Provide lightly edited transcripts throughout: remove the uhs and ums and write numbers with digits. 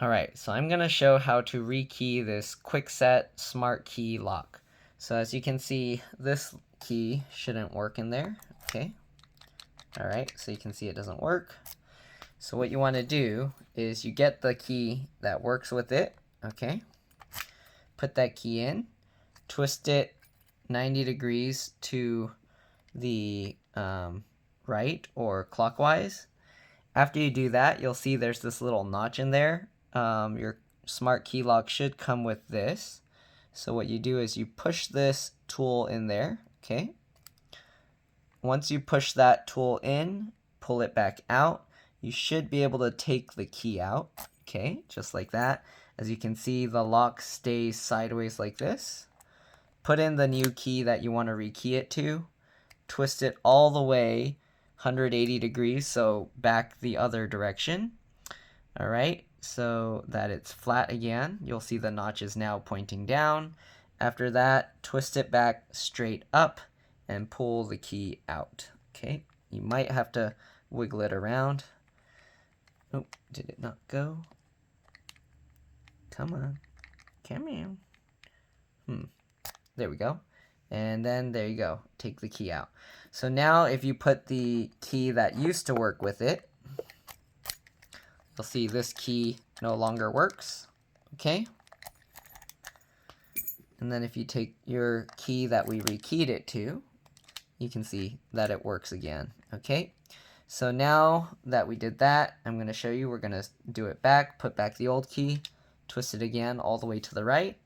Alright, so I'm going to show how to rekey this Kwikset Smart Key lock. So as you can see, this key shouldn't work in there. Okay. Alright, so you can see it doesn't work. So what you want to do is you get the key that works with it. Okay. Put that key in, twist it 90 degrees to the right or clockwise. After you do that, you'll see there's this little notch in there. Your smart key lock should come with this. So what you do is you push this tool in there, okay? Once you push that tool in, pull it back out, you should be able to take the key out, okay? Just like that. As you can see, the lock stays sideways like this. Put in the new key that you want to rekey it to. Twist it all the way 180 degrees, so back the other direction. All right, so that it's flat again. You'll see the notch is now pointing down. After that, twist it back straight up and pull the key out. Okay, you might have to wiggle it around. Oh, did it not go? Come on, come on. There we go. And then there you go, take the key out. So now if you put the key that used to work with it, you'll see this key no longer works, okay? And then if you take your key that we rekeyed it to, you can see that it works again, okay? So now that we did that, I'm going to show you, we're going to do it back, put back the old key, twist it again all the way to the right.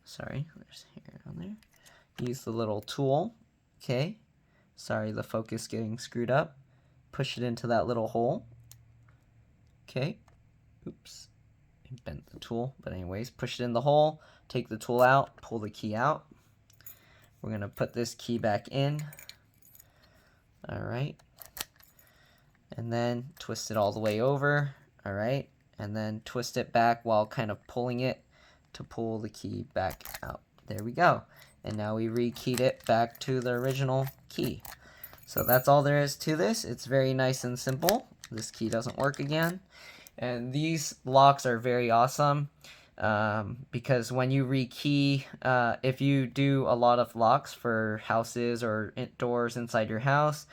Sorry, there's hair on there. Use the little tool, okay? Sorry, the focus getting screwed up. Push it into that little hole. Okay. Oops. I bent the tool, but anyways, push it in the hole, take the tool out, pull the key out. We're going to put this key back in. All right. And then twist it all the way over. All right. And then twist it back while kind of pulling it to pull the key back out. There we go. And now we rekeyed it back to the original key. So that's all there is to this. It's very nice and simple. This key doesn't work again. And these locks are very awesome because when you rekey, if you do a lot of locks for houses or doors inside your house,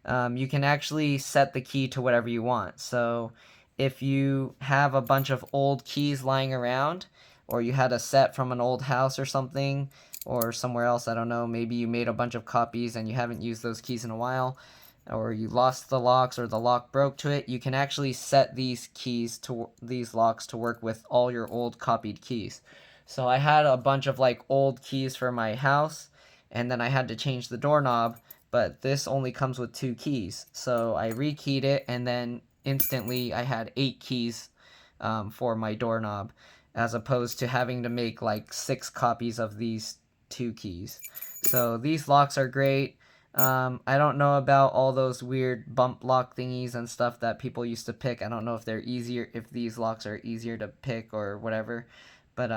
you can actually set the key to whatever you want. So if you have a bunch of old keys lying around, or you had a set from an old house or something, or somewhere else, I don't know, maybe you made a bunch of copies and you haven't used those keys in a while, or you lost the locks or the lock broke to it, you can actually set these locks to work with all your old copied keys. So I had a bunch of like old keys for my house, and then I had to change the doorknob, but this only comes with 2 keys. So I rekeyed it, and then instantly I had 8 keys for my doorknob, as opposed to having to make like 6 copies of these 2 keys. So these locks are great. I don't know about all those weird bump lock thingies and stuff that people used to pick. I don't know if they're easier, if these locks are easier to pick or whatever. But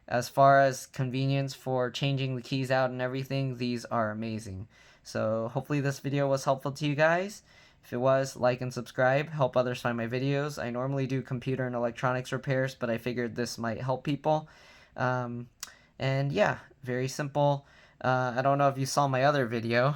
as far as convenience for changing the keys out and everything, these are amazing. So hopefully this video was helpful to you guys. If it was, like and subscribe, help others find my videos. I normally do computer and electronics repairs, but I figured this might help people. And yeah, very simple. I don't know if you saw my other video,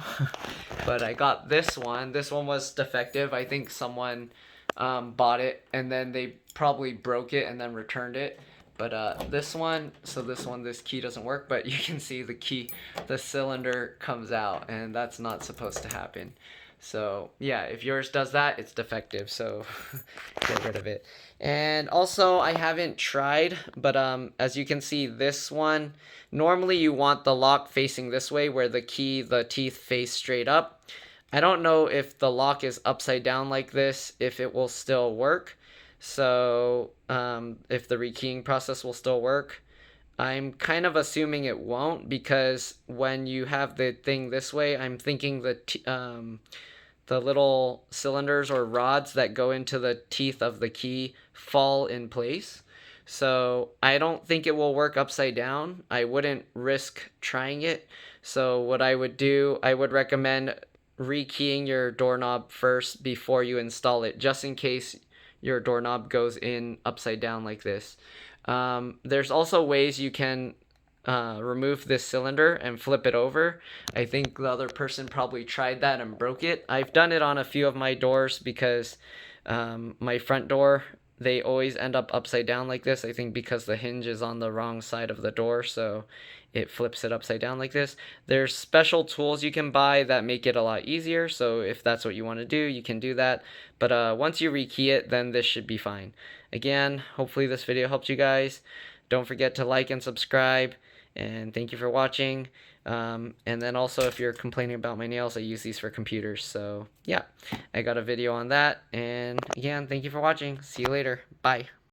but I got this one. This one was defective. I think someone bought it and then they probably broke it and then returned it. But this one, this key doesn't work, but you can see the cylinder comes out, and that's not supposed to happen. So yeah, if yours does that, it's defective, so get rid of it. And also, I haven't tried, but as you can see, this one, normally you want the lock facing this way where the teeth face straight up. I don't know if the lock is upside down like this, if it will still work. So if the rekeying process will still work. I'm kind of assuming it won't, because when you have the thing this way, I'm thinking the little cylinders or rods that go into the teeth of the key fall in place. So I don't think it will work upside down. I wouldn't risk trying it. So what I would do, I would recommend rekeying your doorknob first before you install it, just in case your doorknob goes in upside down like this. There's also ways you can remove this cylinder and flip it over. I think the other person probably tried that and broke it. I've done it on a few of my doors because my front door, they always end up upside down like this. I think because the hinge is on the wrong side of the door, so it flips it upside down like this. There's special tools you can buy that make it a lot easier, so if that's what you want to do, you can do that. But once you rekey it, then this should be fine. Again, hopefully this video helped you guys. Don't forget to like and subscribe, and thank you for watching. And then also, if you're complaining about my nails, I use these for computers. So yeah, I got a video on that. And again, thank you for watching. See you later. Bye.